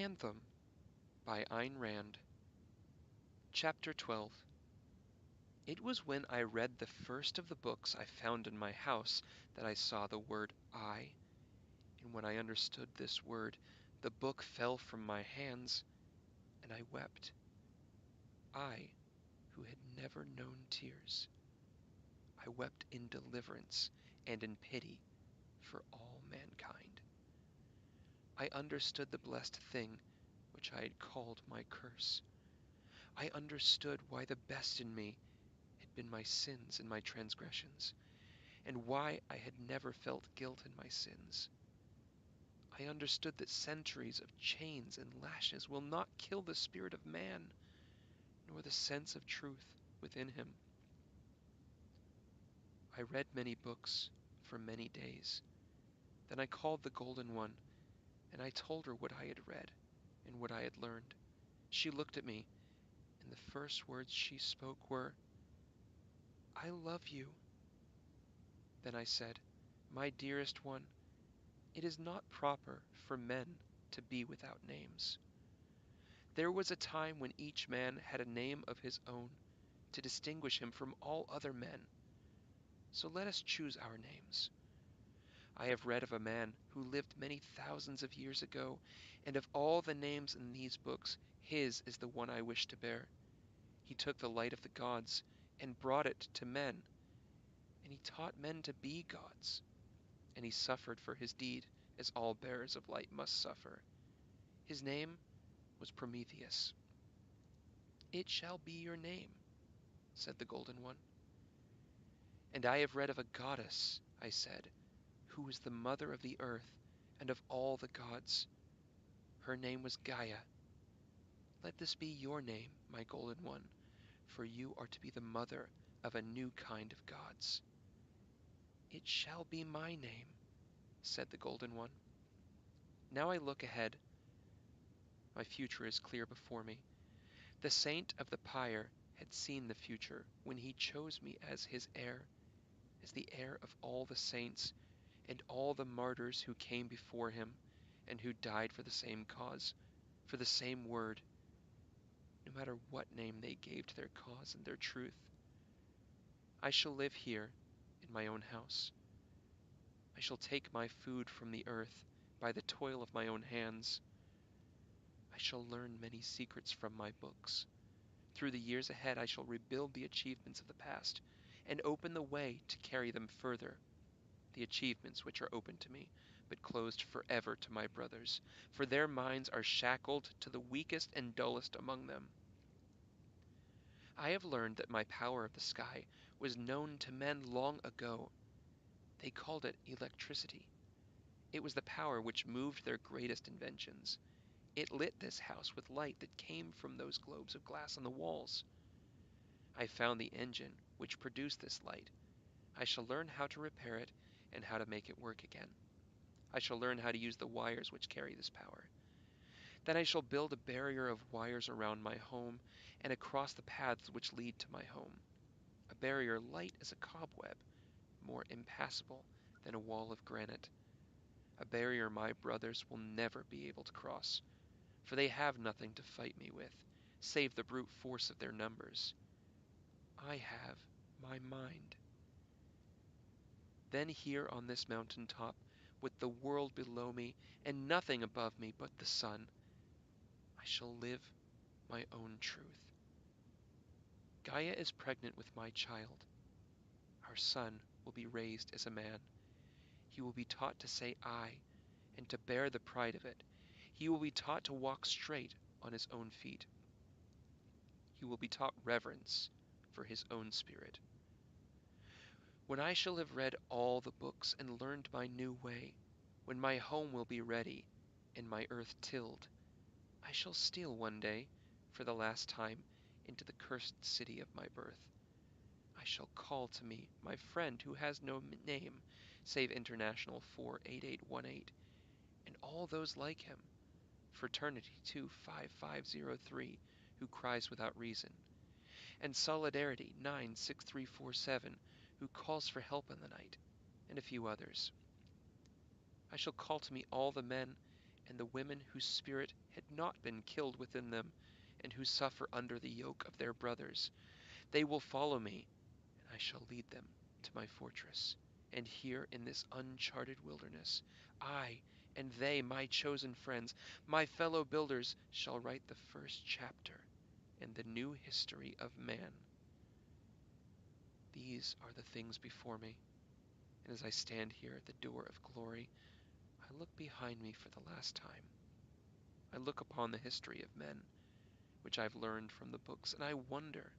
Anthem by Ayn Rand. Chapter 12. It was when I read the first of the books I found in my house that I saw the word I, and when I understood this word, the book fell from my hands, and I wept. I, who had never known tears. I wept in deliverance and in pity for all mankind. I understood the blessed thing which I had called my curse. I understood why the best in me had been my sins and my transgressions, and why I had never felt guilt in my sins. I understood that centuries of chains and lashes will not kill the spirit of man, nor the sense of truth within him. I read many books for many days. Then I called the Golden One, and I told her what I had read and what I had learned. She looked at me, and the first words she spoke were, "I love you." Then I said, "My dearest one, it is not proper for men to be without names. There was a time when each man had a name of his own to distinguish him from all other men. So let us choose our names. I have read of a man who lived many thousands of years ago, and of all the names in these books, his is the one I wish to bear. He took the light of the gods and brought it to men, and he taught men to be gods, and he suffered for his deed as all bearers of light must suffer. His name was Prometheus." "It shall be your name," said the Golden One. "And I have read of a goddess," I said, "who was the mother of the earth and of all the gods. Her name was Gaia. Let this be your name, my Golden One, for you are to be the mother of a new kind of gods." "It shall be my name," said the Golden One. Now I look ahead. My future is clear before me. The saint of the pyre had seen the future when he chose me as his heir, as the heir of all the saints and all the martyrs who came before him and who died for the same cause, for the same word, no matter what name they gave to their cause and their truth. I shall live here in my own house. I shall take my food from the earth by the toil of my own hands. I shall learn many secrets from my books. Through the years ahead I shall rebuild the achievements of the past and open the way to carry them further, the achievements which are open to me, but closed forever to my brothers, for their minds are shackled to the weakest and dullest among them. I have learned that my power of the sky was known to men long ago. They called it electricity. It was the power which moved their greatest inventions. It lit this house with light that came from those globes of glass on the walls. I found the engine which produced this light. I shall learn how to repair it and how to make it work again. I shall learn how to use the wires which carry this power. Then I shall build a barrier of wires around my home and across the paths which lead to my home. A barrier light as a cobweb, more impassable than a wall of granite. A barrier my brothers will never be able to cross, for they have nothing to fight me with, save the brute force of their numbers. I have my mind. Then here on this mountain top, with the world below me and nothing above me but the sun, I shall live my own truth. Gaia is pregnant with my child. Our son will be raised as a man. He will be taught to say "I" and to bear the pride of it. He will be taught to walk straight on his own feet. He will be taught reverence for his own spirit. When I shall have read all the books and learned my new way, when my home will be ready and my earth tilled, I shall steal one day, for the last time, into the cursed city of my birth. I shall call to me my friend who has no name save International 48818, and all those like him, Fraternity 25503, who cries without reason, and Solidarity 96347, who calls for help in the night, and a few others. I shall call to me all the men and the women whose spirit had not been killed within them, and who suffer under the yoke of their brothers. They will follow me, and I shall lead them to my fortress. And here in this uncharted wilderness, I and they, my chosen friends, my fellow builders, shall write the first chapter in the new history of man. These are the things before me, and as I stand here at the door of glory, I look behind me for the last time. I look upon the history of men, which I've learned from the books, and I wonder.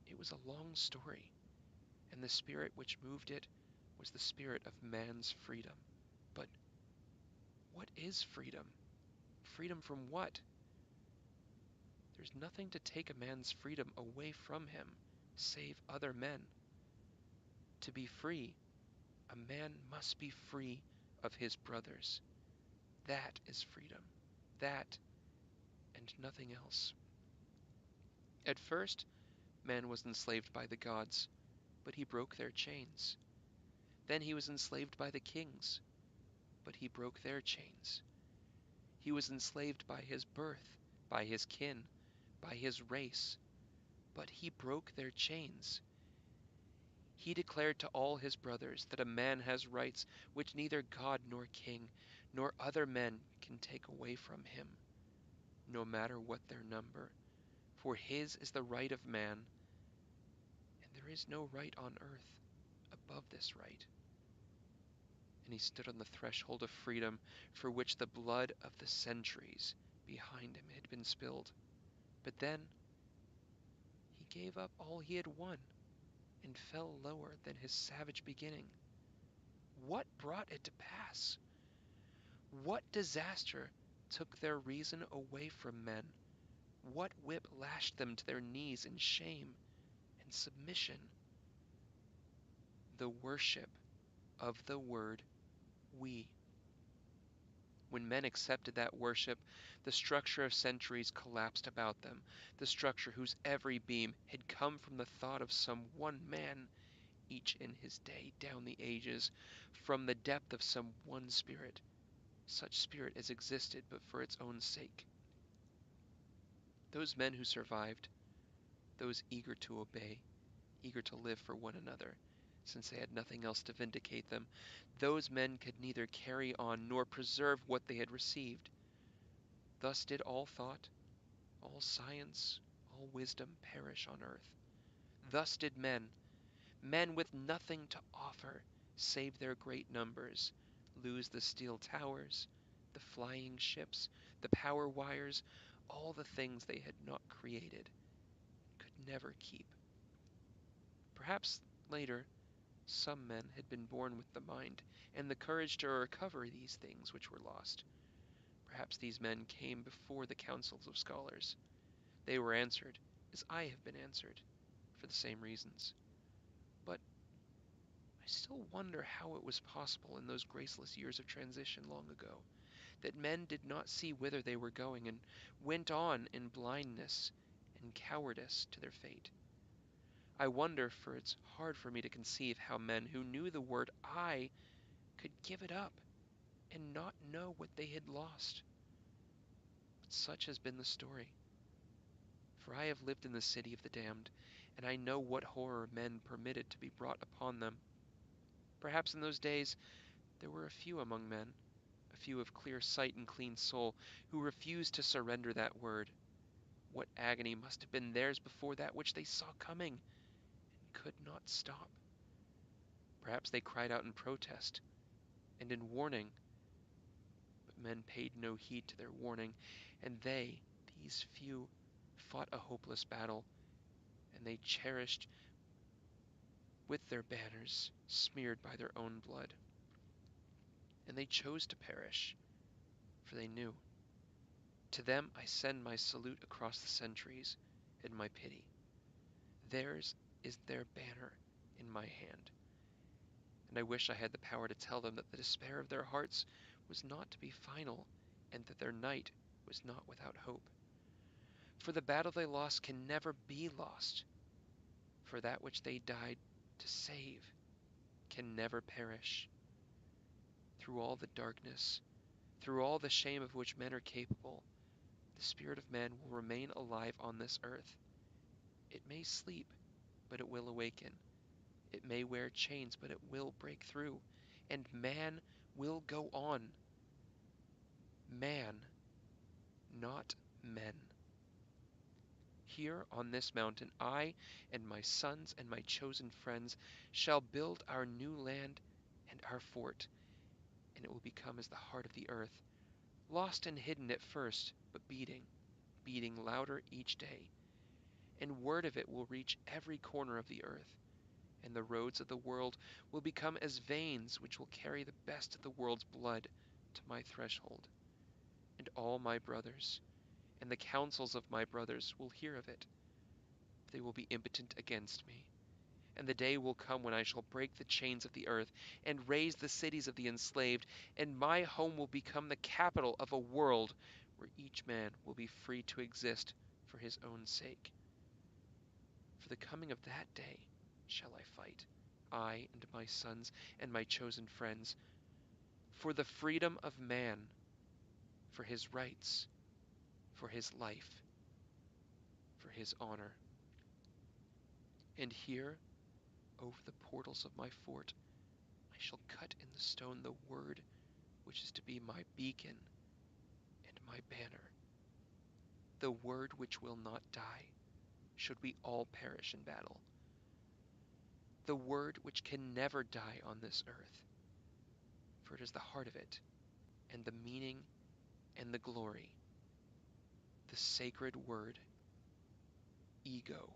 It was a long story, and the spirit which moved it was the spirit of man's freedom. But what is freedom? Freedom from what? There's nothing to take a man's freedom away from him, save other men. To be free, a man must be free of his brothers. That is freedom. That and nothing else. At first, man was enslaved by the gods, but he broke their chains. Then he was enslaved by the kings, but he broke their chains. He was enslaved by his birth, by his kin, by his race, but he broke their chains. He declared to all his brothers that a man has rights which neither God nor king nor other men can take away from him, no matter what their number, for his is the right of man, and there is no right on earth above this right. And he stood on the threshold of freedom for which the blood of the centuries behind him had been spilled. But then he gave up all he had won and fell lower than his savage beginning. What brought it to pass? What disaster took their reason away from men? What whip lashed them to their knees in shame and submission? The worship of the word we. When men accepted that worship, the structure of centuries collapsed about them, the structure whose every beam had come from the thought of some one man, each in his day, down the ages, from the depth of some one spirit, such spirit as existed but for its own sake. Those men who survived, those eager to obey, eager to live for one another, since they had nothing else to vindicate them, those men could neither carry on nor preserve what they had received. Thus did all thought, all science, all wisdom perish on earth. Thus did men, men with nothing to offer save their great numbers, lose the steel towers, the flying ships, the power wires, all the things they had not created, could never keep. Perhaps later, some men had been born with the mind and the courage to recover these things which were lost. Perhaps these men came before the councils of scholars. They were answered, as I have been answered, for the same reasons. But I still wonder how it was possible in those graceless years of transition long ago that men did not see whither they were going and went on in blindness and cowardice to their fate. I wonder, for it's hard for me to conceive how men who knew the word I could give it up and not know what they had lost. But such has been the story. For I have lived in the city of the damned, and I know what horror men permitted to be brought upon them. Perhaps in those days there were a few among men, a few of clear sight and clean soul, who refused to surrender that word. What agony must have been theirs before that which they saw coming and could not stop. Perhaps they cried out in protest and in warning, but men paid no heed to their warning, and they, these few, fought a hopeless battle, and they cherished with their banners smeared by their own blood. And they chose to perish, for they knew. To them I send my salute across the centuries and my pity. Theirs is their banner in my hand. And I wish I had the power to tell them that the despair of their hearts was not to be final, and that their night was not without hope. For the battle they lost can never be lost, for that which they died to save can never perish. Through all the darkness, Through all the shame of which men are capable, the spirit of man will remain alive on this earth. It may sleep, but it will awaken. It may wear chains, but it will break through. And man will go on. Man, not men. Here on this mountain, I and my sons and my chosen friends shall build our new land and our fort, and it will become as the heart of the earth, lost and hidden at first, but beating louder each day. And word of it will reach every corner of the earth, and the roads of the world will become as veins which will carry the best of the world's blood to my threshold. And all my brothers, and the councils of my brothers will hear of it. They will be impotent against me. And the day will come when I shall break the chains of the earth and raise the cities of the enslaved, and my home will become the capital of a world where each man will be free to exist for his own sake. For the coming of that day shall I fight, I and my sons and my chosen friends, for the freedom of man, for his rights, for his life, for his honor. And here, over the portals of my fort, I shall cut in the stone the word which is to be my beacon and my banner, the word which will not die, should we all perish in battle, the word which can never die on this earth, for it is the heart of it, and the meaning and the glory, the sacred word, ego.